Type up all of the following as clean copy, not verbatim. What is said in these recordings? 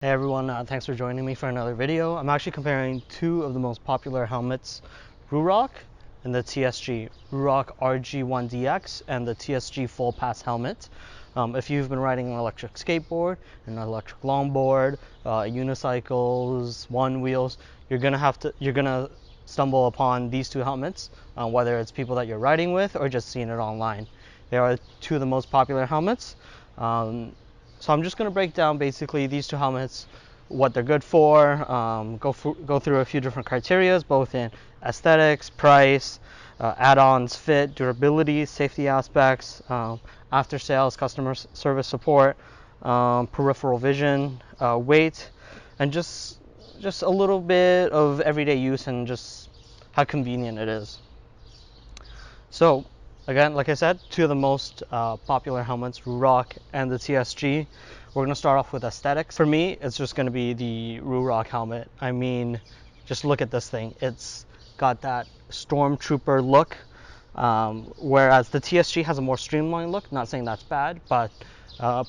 Hey everyone, thanks for joining me for another video. I'm actually comparing two of the most popular helmets, Ruroc and the TSG. Ruroc RG1-DX and the TSG Full Pass helmet. If you've been riding an electric skateboard, an electric longboard, unicycles, one wheels, you're gonna stumble upon these two helmets, whether it's people that you're riding with or just seeing it online. They are two of the most popular helmets. So I'm just going to break down basically these two helmets, what they're good for, go through a few different criterias, both in aesthetics, price, add-ons, fit, durability, safety aspects, after sales, customer service support, peripheral vision, weight, and just a little bit of everyday use and just how convenient it is. So again, like I said, two of the most popular helmets, Ruroc and the TSG. We're going to start off with aesthetics. For me, it's just going to be the Ruroc helmet. I mean, just look at this thing. It's got that stormtrooper look, whereas the TSG has a more streamlined look. Not saying that's bad, but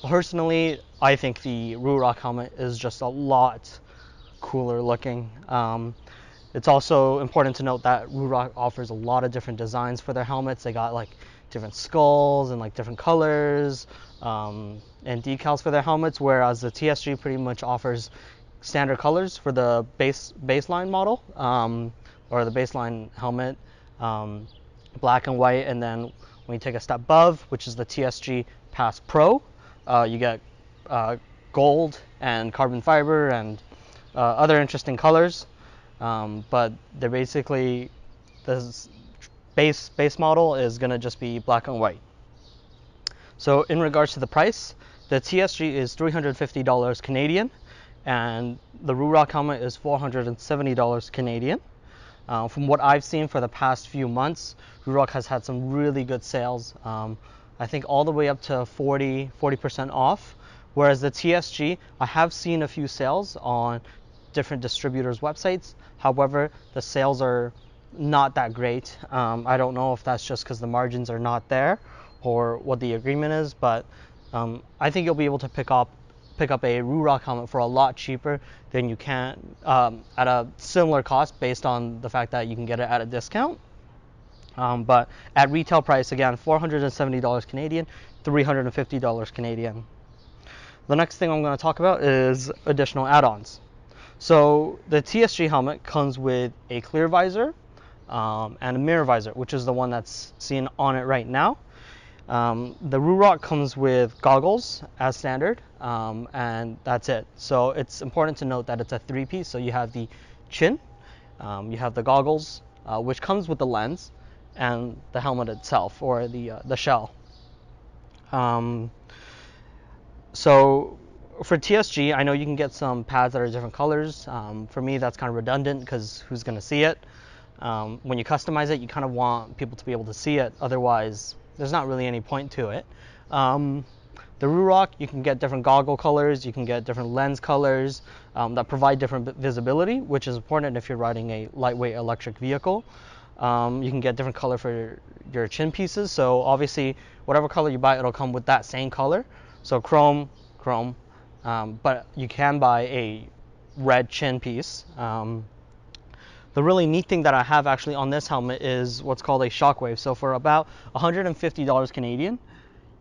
personally, I think the Ruroc helmet is just a lot cooler looking. It's also important to note that Ruroc offers a lot of different designs for their helmets. They got like different skulls and like different colors and decals for their helmets, whereas the TSG pretty much offers standard colors for the baseline model or the baseline helmet, black and white. And then when you take a step above, which is the TSG Pass Pro, you get gold and carbon fiber and other interesting colors. But they're basically, the base model is going to just be black and white. So in regards to the price, the TSG is $350 Canadian and the Ruroc helmet is $470 Canadian. From what I've seen for the past few months, Ruroc has had some really good sales. I think all the way up to 40% off, whereas the TSG, I have seen a few sales on different distributors' websites. However, the sales are not that great. I don't know if that's just because the margins are not there or what the agreement is, but I think you'll be able to pick up a Ruroc helmet for a lot cheaper than you can at a similar cost, based on the fact that you can get it at a discount. But at retail price, again, $470 Canadian, $350 Canadian. The next thing I'm going to talk about is additional add-ons. So the TSG helmet comes with a clear visor and a mirror visor, which is the one that's seen on it right now. The Ruroc comes with goggles as standard, and that's it. So it's important to note that it's a three-piece. So you have the chin, you have the goggles, which comes with the lens, and the helmet itself, or the shell. So for TSG, I know you can get some pads that are different colors. For me, that's kind of redundant because who's going to see it? When you customize it, you kind of want people to be able to see it. Otherwise, there's not really any point to it. The Ruroc, you can get different goggle colors. You can get different lens colors that provide different visibility, which is important if you're riding a lightweight electric vehicle. You can get different color for your chin pieces. So obviously, whatever color you buy, it'll come with that same color. So chrome. But you can buy a red chin piece. The really neat thing that I have actually on this helmet is what's called a shockwave. So for about $150 Canadian,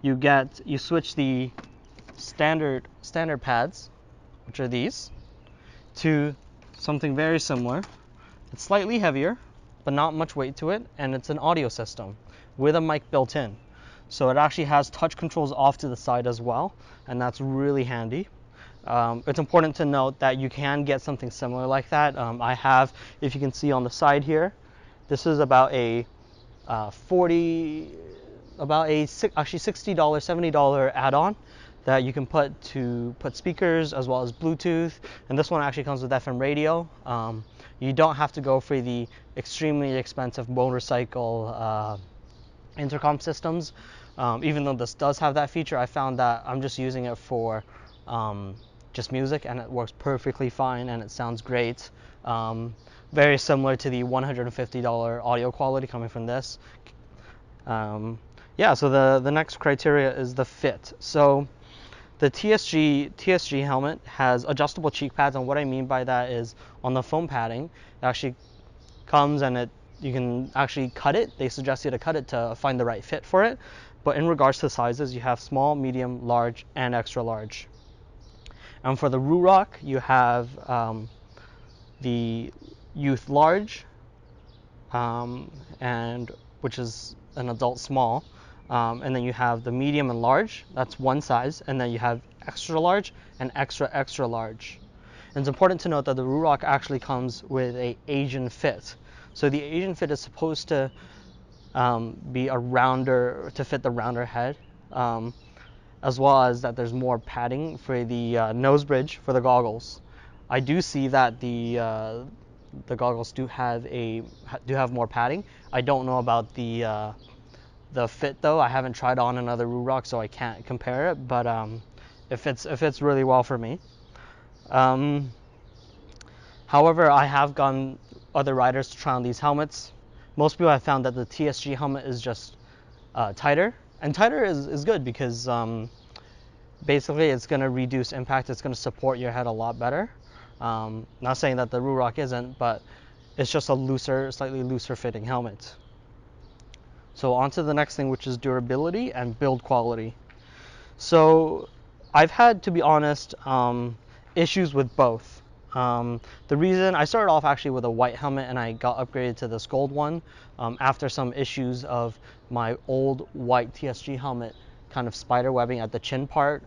you switch the standard pads, which are these, to something very similar. It's slightly heavier, but not much weight to it, and it's an audio system with a mic built in. So it actually has touch controls off to the side as well, and that's really handy. It's important to note that you can get something similar like that. I have, if you can see on the side here, this is about a $60, $70 add-on that you can put speakers as well as Bluetooth, and this one actually comes with FM radio. You don't have to go for the extremely expensive motorcycle intercom systems. Even though this does have that feature, I found that I'm just using it for just music, and it works perfectly fine and it sounds great. Very similar to the $150 audio quality coming from this. Yeah, so the next criteria is the fit. So The TSG helmet has adjustable cheek pads, and what I mean by that is on the foam padding, it actually comes and you can actually cut it. They suggest you to cut it to find the right fit for it. But in regards to sizes, you have small, medium, large, and extra large. And for the Ruroc, you have the youth large, and which is an adult small, and then you have the medium and large, that's one size, and then you have extra large and extra large. And it's important to note that the Ruroc actually comes with a Asian fit. So the Asian fit is supposed to be a rounder, to fit the rounder head, as well as that there's more padding for the nose bridge for the goggles. I do see that the goggles do have more padding. I don't know about the fit though. I haven't tried on another Ruroc, so I can't compare it. But it fits really well for me. However, I have gotten other riders to try on these helmets. Most people have found that the TSG helmet is just tighter, and tighter is good because basically it's going to reduce impact. It's going to support your head a lot better. Not saying that the Ruroc isn't, but it's just a slightly looser fitting helmet. So on to the next thing, which is durability and build quality. So I've had, to be honest, issues with both. The reason I started off actually with a white helmet and I got upgraded to this gold one after some issues of my old white TSG helmet kind of spider webbing at the chin part,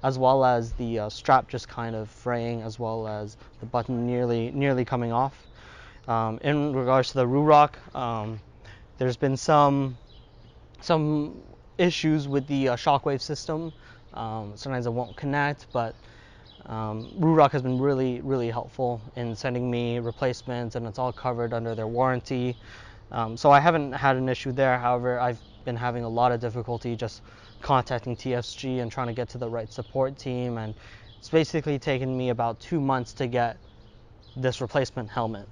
as well as the strap just kind of fraying, as well as the button nearly coming off. In regards to the Ruroc, there's been some issues with the shockwave system. Sometimes it won't connect, but Ruroc has been really helpful in sending me replacements, and it's all covered under their warranty. So I haven't had an issue there. However, I've been having a lot of difficulty just contacting TSG and trying to get to the right support team, and it's basically taken me about 2 months to get this replacement helmet.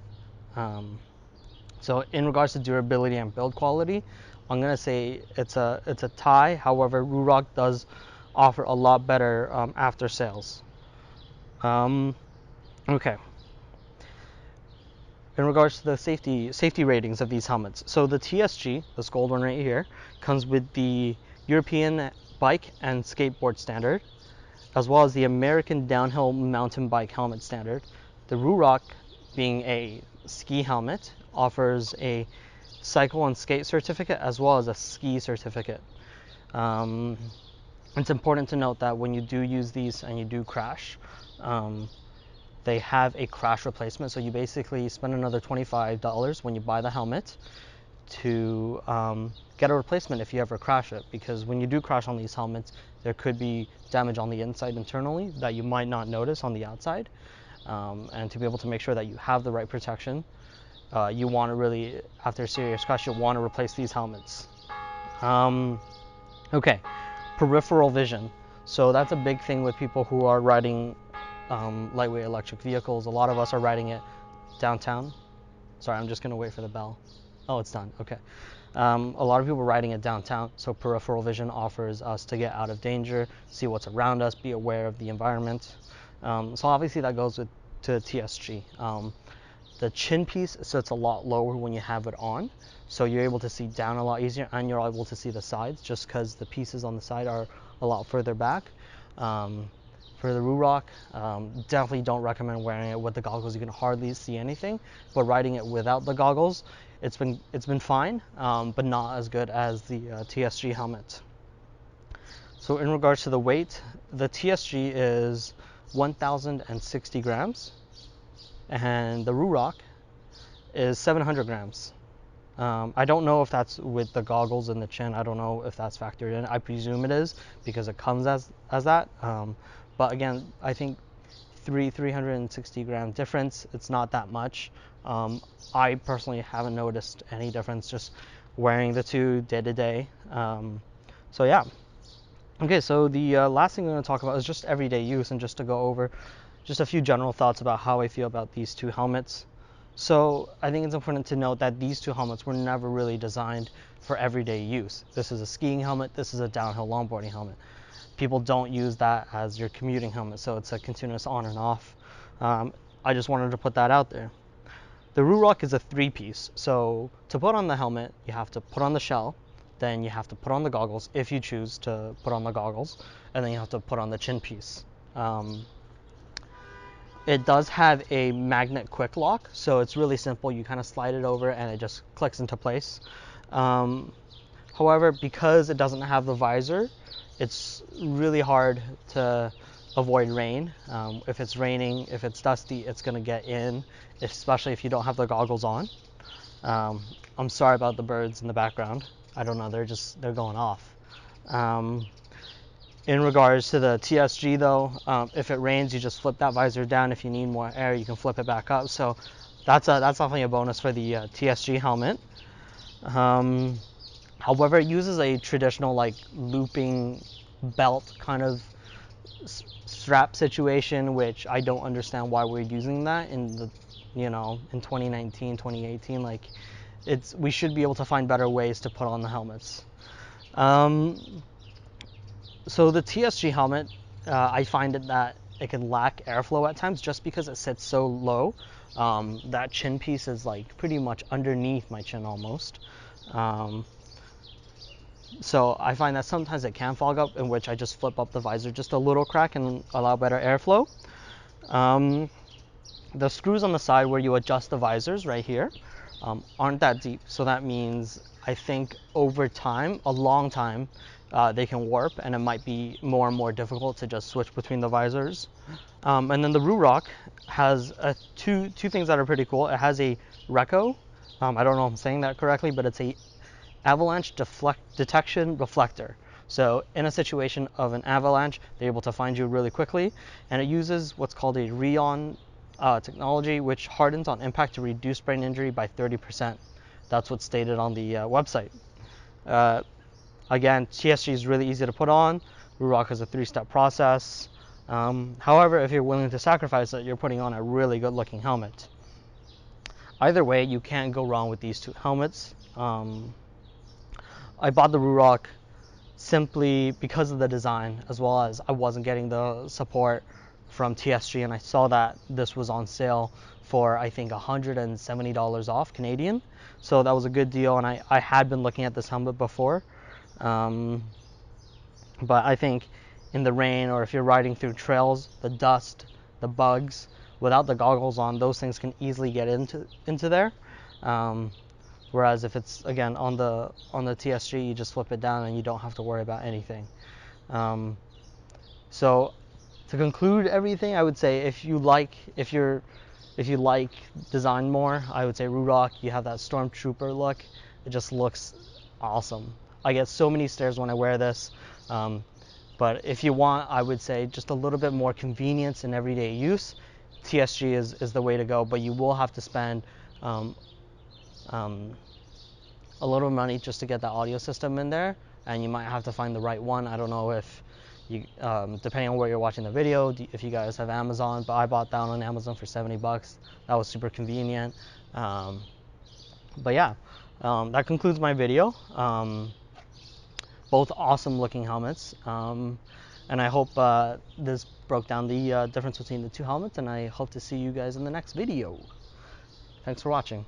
So in regards to durability and build quality, I'm gonna say it's a tie. However, Ruroc does offer a lot better after sales. Okay. In regards to the safety ratings of these helmets, so the TSG, this gold one right here, comes with the European bike and skateboard standard, as well as the American downhill mountain bike helmet standard. The Ruroc, being a ski helmet, offers a cycle and skate certificate as well as a ski certificate. It's important to note that when you do use these and you do crash, they have a crash replacement, so you basically spend another $25 when you buy the helmet to get a replacement if you ever crash it, because when you do crash on these helmets, there could be damage on the inside internally that you might not notice on the outside. And to be able to make sure that you have the right protection, you want to really, after a serious crash, you'll want to replace these helmets. Okay, peripheral vision. So that's a big thing with people who are riding lightweight electric vehicles. A lot of us are riding it downtown. Sorry, I'm just gonna wait for the bell. Oh, it's done. Okay. A lot of people are riding it downtown, so peripheral vision offers us to get out of danger, see what's around us, be aware of the environment. So obviously that goes to TSG. The chin piece sits a lot lower when you have it on, so you're able to see down a lot easier, and you're able to see the sides just because the pieces on the side are a lot further back. For the Ruroc, definitely don't recommend wearing it with the goggles. You can hardly see anything, but riding it without the goggles, it's been fine, but not as good as the TSG helmet. So in regards to the weight, the TSG is 1,060 grams, and the Ruroc is 700 grams. I don't know if that's with the goggles and the chin. I don't know if that's factored in. I presume it is because it comes as that. But again, I think 360 gram difference, it's not that much. I personally haven't noticed any difference just wearing the two day to day. So yeah. Okay, so the last thing I'm going to talk about is just everyday use, and just to go over just a few general thoughts about how I feel about these two helmets. So I think it's important to note that these two helmets were never really designed for everyday use. This is a skiing helmet, this is a downhill longboarding helmet. people don't use that as your commuting helmet, so it's a continuous on and off. I just wanted to put that out there. The Ruroc is a 3-piece, so to put on the helmet, you have to put on the shell, then you have to put on the goggles if you choose to put on the goggles, and then you have to put on the chin piece. It does have a magnet quick lock, so it's really simple. You kind of slide it over and it just clicks into place. However, because it doesn't have the visor, it's really hard to avoid rain. If it's raining, if it's dusty, it's going to get in, especially if you don't have the goggles on. I'm sorry about the birds in the background. I don't know, they're going off. In regards to the TSG though, if it rains, you just flip that visor down. If you need more air, you can flip it back up. So that's definitely a bonus for the TSG helmet. However, it uses a traditional like looping belt kind of strap situation, which I don't understand why we're using that in the, in 2019, 2018. Like, we should be able to find better ways to put on the helmets. So the TSG helmet, I find that it can lack airflow at times just because it sits so low. That chin piece is like pretty much underneath my chin almost. So I find that sometimes it can fog up, in which I just flip up the visor just a little crack and allow better airflow. The screws on the side where you adjust the visors right here aren't that deep. So that means I think over time, a long time, they can warp, and it might be more and more difficult to just switch between the visors. And then the Ruroc has two things that are pretty cool. It has a Reco. I don't know if I'm saying that correctly, but it's a avalanche detection reflector. So in a situation of an avalanche, they're able to find you really quickly, and it uses what's called a RG1 technology, which hardens on impact to reduce brain injury by 30%. That's what's stated on the website. Again, TSG is really easy to put on. Ruroc is a 3-step process. However, if you're willing to sacrifice it, you're putting on a really good looking helmet. Either way, you can't go wrong with these two helmets. I bought the Ruroc simply because of the design, as well as I wasn't getting the support from TSG, and I saw that this was on sale for I think $170 off Canadian. So that was a good deal, and I had been looking at this helmet before. But I think in the rain, or if you're riding through trails, the dust, the bugs, without the goggles on, those things can easily get into there. Whereas if it's, again, on the TSG, you just flip it down and you don't have to worry about anything. So to conclude everything, I would say if you like design more, I would say Ruroc. You have that stormtrooper look. It just looks awesome. I get so many stares when I wear this. But if you want, I would say just a little bit more convenience in everyday use, TSG is the way to go. But you will have to spend a little money just to get the audio system in there, and you might have to find the right one. I don't know if you, depending on where you're watching the video, if you guys have Amazon, but I bought that on Amazon for $70. That was super convenient. But yeah, that concludes my video. Both awesome looking helmets, and I hope this broke down the difference between the two helmets, and I hope to see you guys in the next video. Thanks for watching.